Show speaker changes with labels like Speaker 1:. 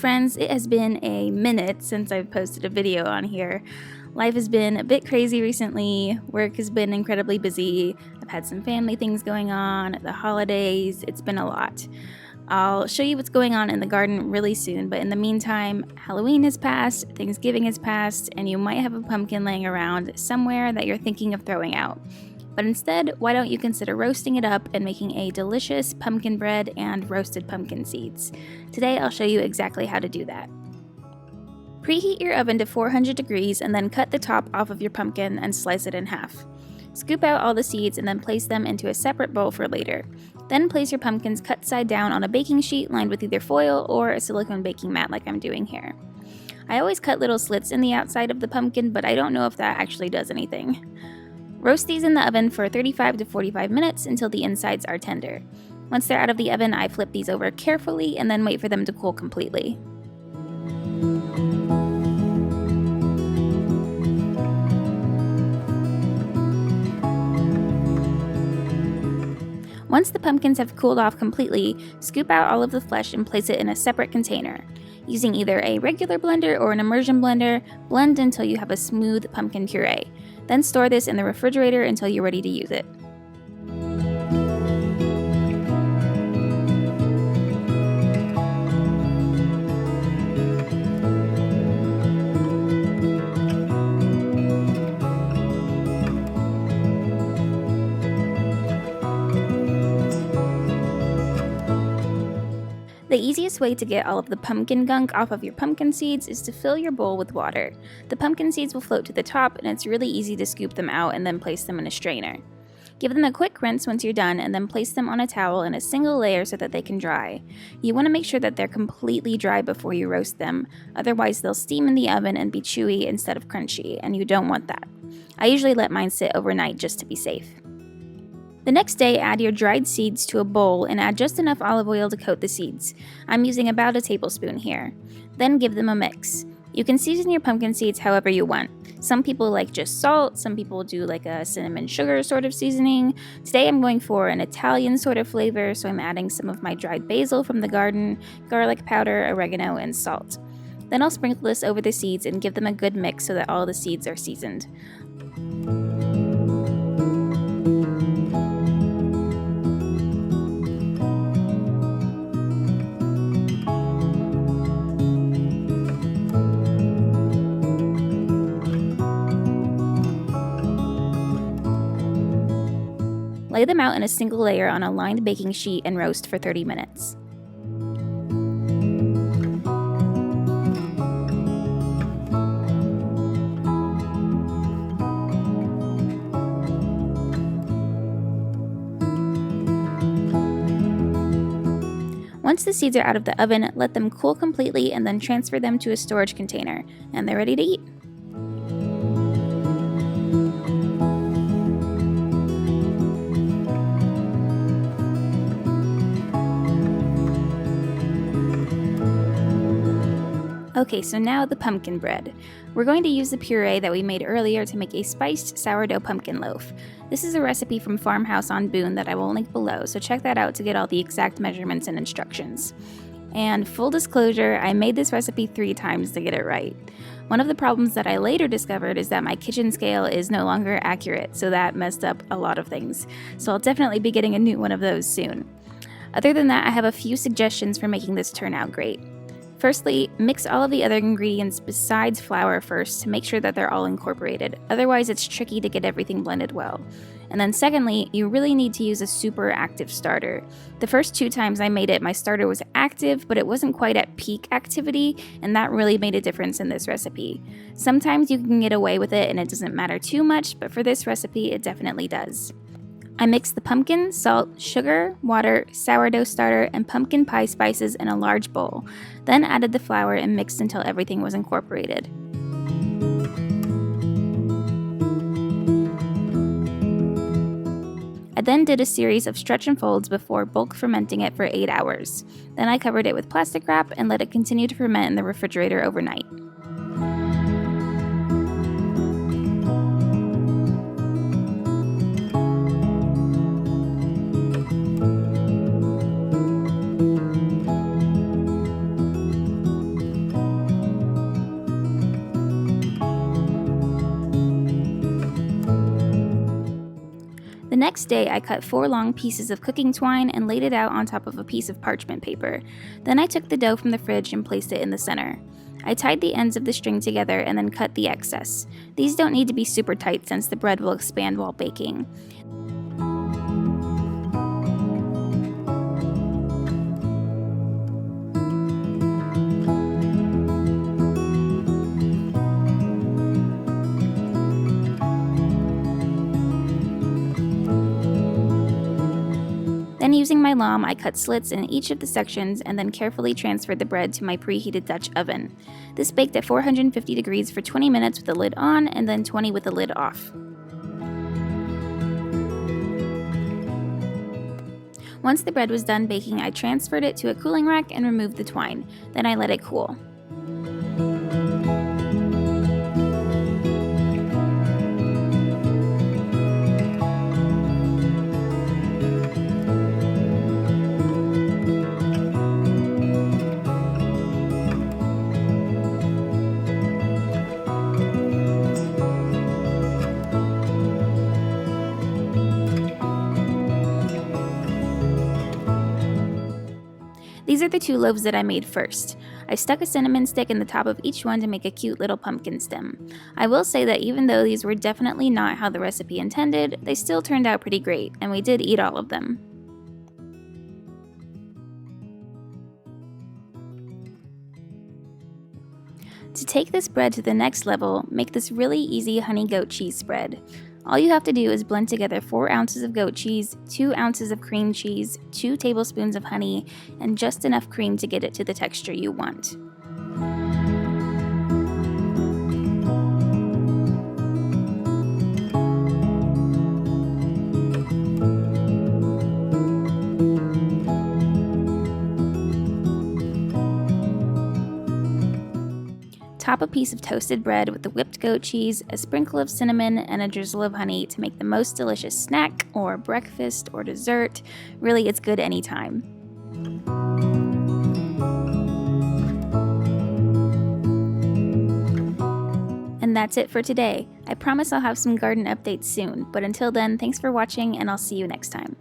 Speaker 1: friends, it has been a minute since I've posted a video on here. Life has been a bit crazy recently, work has been incredibly busy, I've had some family things going on, the holidays, it's been a lot. I'll show you what's going on in the garden really soon, but in the meantime, Halloween has passed, Thanksgiving has passed, and you might have a pumpkin laying around somewhere that you're thinking of throwing out. But instead, why don't you consider roasting it up and making a delicious pumpkin bread and roasted pumpkin seeds? Today I'll show you exactly how to do that. Preheat your oven to 400 degrees and then cut the top off of your pumpkin and slice it in half. Scoop out all the seeds and then place them into a separate bowl for later. Then place your pumpkins cut side down on a baking sheet lined with either foil or a silicone baking mat like I'm doing here. I always cut little slits in the outside of the pumpkin, but I don't know if that actually does anything. Roast these in the oven for 35 to 45 minutes until the insides are tender. Once they're out of the oven, I flip these over carefully and then wait for them to cool completely. Once the pumpkins have cooled off completely, scoop out all of the flesh and place it in a separate container. Using either a regular blender or an immersion blender, blend until you have a smooth pumpkin puree. Then store this in the refrigerator until you're ready to use it. The easiest way to get all of the pumpkin gunk off of your pumpkin seeds is to fill your bowl with water. The pumpkin seeds will float to the top, and it's really easy to scoop them out and then place them in a strainer. Give them a quick rinse once you're done and then place them on a towel in a single layer so that they can dry. You want to make sure that they're completely dry before you roast them, otherwise they'll steam in the oven and be chewy instead of crunchy, and you don't want that. I usually let mine sit overnight just to be safe. The next day, add your dried seeds to a bowl and add just enough olive oil to coat the seeds. I'm using about a tablespoon here. Then give them a mix. You can season your pumpkin seeds however you want. Some people like just salt, some people do like a cinnamon sugar sort of seasoning. Today I'm going for an Italian sort of flavor, so I'm adding some of my dried basil from the garden, garlic powder, oregano, and salt. Then I'll sprinkle this over the seeds and give them a good mix so that all the seeds are seasoned. Lay them out in a single layer on a lined baking sheet and roast for 30 minutes. Once the seeds are out of the oven, let them cool completely and then transfer them to a storage container, and they're ready to eat. Okay, so now the pumpkin bread. We're going to use the puree that we made earlier to make a spiced sourdough pumpkin loaf. This is a recipe from Farmhouse on Boone that I will link below, so check that out to get all the exact measurements and instructions. And full disclosure, I made this recipe 3 times to get it right. One of the problems that I later discovered is that my kitchen scale is no longer accurate, so that messed up a lot of things. So I'll definitely be getting a new one of those soon. Other than that, I have a few suggestions for making this turn out great. Firstly, mix all of the other ingredients besides flour first to make sure that they're all incorporated, otherwise it's tricky to get everything blended well. And then secondly, you really need to use a super active starter. The first 2 times I made it, my starter was active, but it wasn't quite at peak activity, and that really made a difference in this recipe. Sometimes you can get away with it and it doesn't matter too much, but for this recipe it definitely does. I mixed the pumpkin, salt, sugar, water, sourdough starter, and pumpkin pie spices in a large bowl, then added the flour and mixed until everything was incorporated. I then did a series of stretch and folds before bulk fermenting it for 8 hours. Then I covered it with plastic wrap and let it continue to ferment in the refrigerator overnight. The next day, I cut 4 long pieces of cooking twine and laid it out on top of a piece of parchment paper. Then I took the dough from the fridge and placed it in the center. I tied the ends of the string together and then cut the excess. These don't need to be super tight since the bread will expand while baking. Then using my lom, I cut slits in each of the sections and then carefully transferred the bread to my preheated Dutch oven. This baked at 450 degrees for 20 minutes with the lid on and then 20 with the lid off. Once the bread was done baking, I transferred it to a cooling rack and removed the twine. Then I let it cool. These are the 2 loaves that I made first. I stuck a cinnamon stick in the top of each one to make a cute little pumpkin stem. I will say that even though these were definitely not how the recipe intended, they still turned out pretty great, and we did eat all of them. To take this bread to the next level, make this really easy honey goat cheese spread. All you have to do is blend together 4 ounces of goat cheese, 2 ounces of cream cheese, 2 tablespoons of honey, and just enough cream to get it to the texture you want. Top a piece of toasted bread with the whipped goat cheese, a sprinkle of cinnamon, and a drizzle of honey to make the most delicious snack or breakfast or dessert. Really, it's good anytime. And that's it for today. I promise I'll have some garden updates soon, but until then, thanks for watching and I'll see you next time.